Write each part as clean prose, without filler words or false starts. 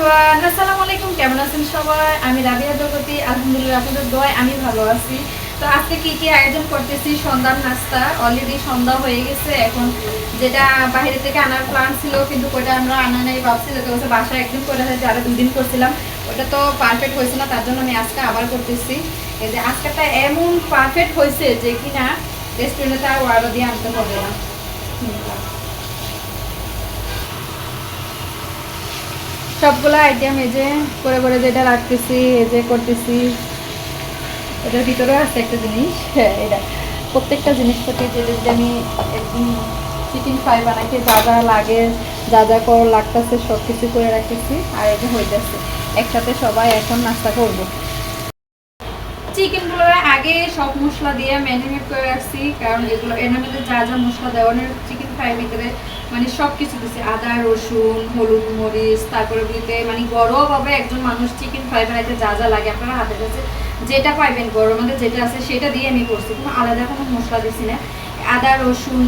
Everyone, আসসালামু আলাইকুম। কেমন আছেন সবাই? আমি রাবিয়া জগতি। আলহামদুলিল্লাহ, আপনাদের দোয়ায় আমি ভালো আছি। তো আজকে কি আয়োজন করতেছি? সন্ধ্যার নাস্তা। অলরেডি সন্ধ্যা হয়ে গেছে। এখন যেটা বাইরে থেকে আনার প্ল্যান ছিল, কিন্তু ওটা আমরা আনা নেই, ভাবছি যেতে হচ্ছে বাসায় একদিন করে যারা 2 দিন করছিলাম ওটা তো পারফেক্ট হয়েছে না, তার জন্য আমি আজকে আবার করতেছি। এই যে আজকেটা এমন পারফেক্ট হয়েছে যে কিনা রেস্টুরেন্টে আর অর্ডার দিয়ে আনতে হবে না। সবগুলো আইটেম এই যে করে করে যেটা রাখতেছি, এই যে করতেছি। এটার ভিতরে আছে একটা জিনিস, হ্যাঁ, এটা প্রত্যেকটা জিনিসপত্র যে আমি একদম চিকেন ফ্রাই বানাইতে যা যা লাগে, যা যা কর লাগতেছে সব কিছু করে রাখতেছি। আর এই যে হইতেছে একসাথে সবাই এখন নাস্তা করবো। চিকেনগুলো আগে সব মশলা দিয়ে ম্যারিনেট করে রাখছি, কারণ এগুলো এর মধ্যে যা যা মশলা দেওয়ানোর চিকেন ফ্রাই ভিতরে মানে সব কিছু দিচ্ছি, আদা রসুন হলুদ মরিচ, তারপরে বলতে মানে ঘরোয়াভাবে একজন মানুষ চিকেন ফ্রাই বানাইতে যা যা লাগে আপনারা হাতের কাছে যেটা পাইবেন ঘরের মধ্যে যেটা আছে সেটা দিয়ে আমি করছি, কোনো আলাদা কোনো মশলা দিচ্ছি না। আদা রসুন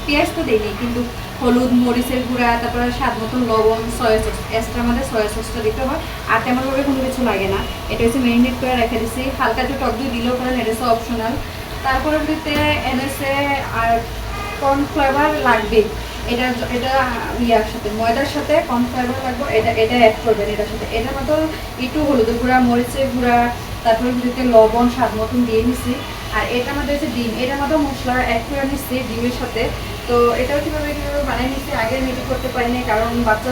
পেঁয়াজ তো দিইনি, কিন্তু হলুদ মরিচের গুঁড়া, তারপরে স্বাদ মতন লবণ, সয়া সস, এক্সট্রা আমাদের সয়া সসটা দিতে হয়। আর তেমনভাবে কোনো কিছু লাগে না। এটা হচ্ছে ম্যারিনেট করে রেখে দিচ্ছি। হালকা একটু টক দিয়ে দিলেও করেন, এটা হচ্ছে অপশনাল। তারপরে দিতে এনেছে আর কর্নফ্লাওয়ার লাগবে। এটা এটা ইয়ার সাথে ময়দার সাথে কর্নফ্লাওয়ার লাগবে, এটা এটা অ্যাড করবেন এটার সাথে। এটার মতো একটু হলুদের গুঁড়া মরিচের গুঁড়া, তারপরে দিতে লবণ স্বাদ মতন দিয়ে নিচ্ছি। আর এটার মধ্যে হচ্ছে ডিম, এটার মতো মশলা অ্যাড করে নিচ্ছি ডিমের সাথে। তো এটাও কীভাবে বানিয়ে নিচ্ছি আগে রেডি করতে পারিনি, কারণ বাচ্চা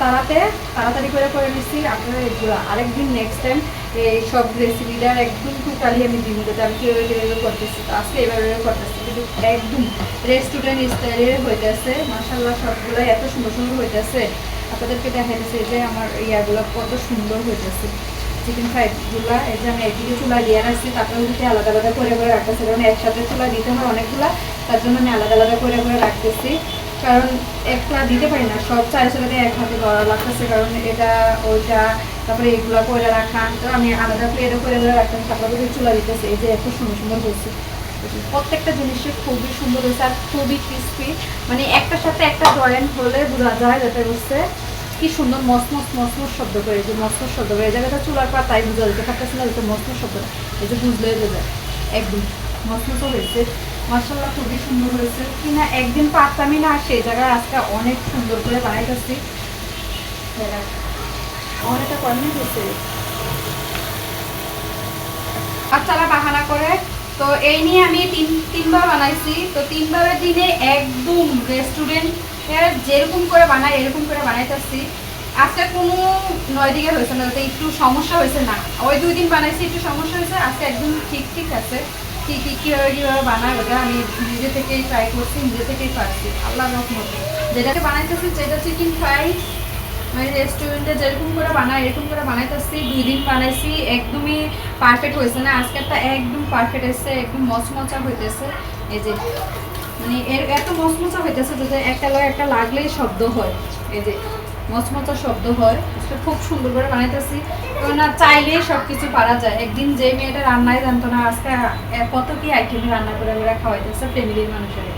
তাড়াতাড়ি করে নিচ্ছি। আপনারা এগুলো আরেকদিন নেক্সট টাইম এই সব রেসিপিটার একদম টোটালি আমি দিন যেটা আমি কীভাবে করতেছি। তো আজকে এভাবে করতেছি, কিন্তু একদম রেস্টুরেন্ট স্টাইলের হইতেছে। মাশাআল্লাহ সবগুলো এত সুন্দর সুন্দর হইতেছে। আপনাদেরকে দেখাইতেছে যে আমার ইয়াগুলো কত সুন্দর হইতেছে। চিকেন ফ্রাইগুলো এই যে আমি একদিকে চুলা দিয়ে রাখছি, তারপরে যদি আলাদা আলাদা করে রাখতেছি, কারণ একসাথে চুলা দিতে হয় অনেকগুলা, তার জন্য আমি আলাদা আলাদা করে রাখতেছি। কারণ একটা দিতে পারি না, সব চারিসাথে এক হাতে করা লাগতেছে, কারণ এটা ওইটা তারপরে এগুলো করে রাখা। তো আমি আলাদা প্লেটও করে রাখতেছি, তারপরে চুলা দিতেছি। এই যে এত সুন্দর সুন্দর হয়েছে, প্রত্যেকটা জিনিসই খুবই সুন্দর হয়েছে আর খুবই ক্রিস্পি। মানে একটার সাথে একটা জয়েন্ট হলে বোঝা যায় যেটা হচ্ছে কি সুন্দর মসমস মসমস শব্দ করে, যে মসমস শব্দ করে এই জায়গাটা চুলার পর তাই বুঝা যেতে পারতেছে না, যেটা মসমস শব্দটা এই যে বুঝলে বোঝা একদম মসমসও হয়েছে। মাশাআল্লাহ খুবই সুন্দর হয়েছে। কিনা একদিন পারতামই না, সেই জায়গায় আজকে অনেক সুন্দর করে বানাইতেছি। অনেকটা কমই হয়েছে। বাচ্চারা বাহানা করে, তো এই নিয়ে আমি তিনবার বানাইছি। তো তিনবারের দিনে একদম রেস্টুরেন্টের যেরকম করে বানাই এরকম করে বানাইতেছি। আজকে কোনো 9 দিকে হয়েছে না, ওতে একটু সমস্যা হয়েছে না। ওই 2 দিন বানাইছি একটু সমস্যা হয়েছে, আজকে একদম ঠিক আছে। কীভাবে বানায় ওটা আমি নিজে থেকেই ট্রাই করছি, নিজে থেকেই পারছি আল্লাহর রহমতে। যেটাকে বানাইতেছি যেটা চিকেন ফ্রাই মানে রেস্টুরেন্টে যেরকম করে বানায় এরকম করে বানাইতেছি। 2 দিন বানাইছি, একদমই পারফেক্ট হয়েছে না। আজকেরটা একদম পারফেক্ট হয়েছে, একদম মচমচা হইতেছে। এই যে মানে এত মচমচা হইতেছে যে একটা একটা লাগলেই শব্দ হয়, এই যে মচমচা শব্দ হয়। খুব সুন্দর করে বানাইতেছি, না চাইলেই সব কিছু পারা যায়। একদিন যে মেয়েটা রান্নাই জানতো না, আজকে কত কি আইটেমে রান্না করে আমরা খাওয়াইতেছে ফ্যামিলির মানুষের।